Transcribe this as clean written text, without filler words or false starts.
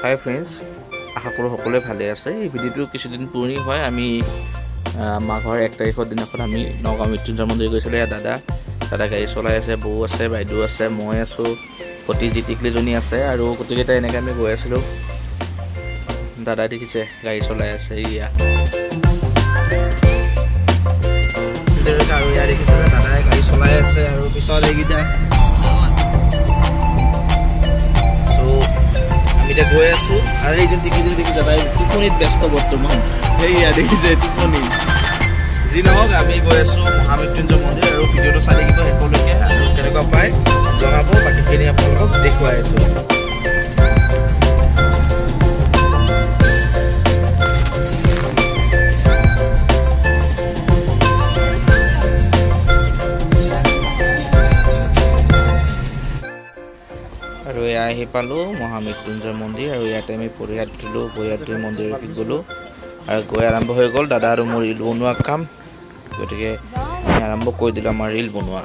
হাই friends, আশা কৰোঁ সকলোৱে ভালে আছে। এই ভিডিঅ'টো কিছুদিন পুৰণি হয়। আমি মাঘৰ 1 তাৰিখৰ দিনাখন আমি নগাঁও মৃত্যুঞ্জয় মন্দিৰ গৈছিলোঁ। এয়া দাদা গাড়ী চলাই আছে, বৌ আছে, বাইদেউ আছে, মই আছোঁ, ভতিজী টিকলিজনী আছে আৰু গোটেইকেইটা এনেকৈ আমি গৈ আছিলোঁ। দাদা দেখিছে গাড়ী চলাই আছে, ইয়া আৰু ইয়া দেখিছে দাদাই গাড়ী চলাই আছে আৰু পিছত এইকেইটা আমি এতিয়া গৈ আছোঁ। আৰু এইজন টিকলিজনী দেখিছে, তাই টোপনিত ব্যস্ত বৰ্তমান। সেয়া দেখিছে টোপনি। যি নহওক আমি গৈ আছোঁ মহামৃত্যুঞ্জয় মন্দিৰ আৰু ভিডিঅ'টো চাই থাকিব শেষলৈকে আৰু কেনেকুৱা পায় জনাব। বাকীখিনি আপোনালোকক দেখুৱাই আছোঁ। আৰু এয়া আহি পালোঁ মহামৃত্যুঞ্জয় মন্দিৰ আৰু ইয়াতে আমি পৰিয়াত দিলোঁ। পৰিয়াত দি মন্দিৰত গ'লোঁ আৰু গৈ আৰম্ভ হৈ গ'ল দাদা আৰু মোৰ ৰীল বনোৱা কাম। গতিকে আমি আৰম্ভ কৰি দিলোঁ আমাৰ ৰীল বনোৱা।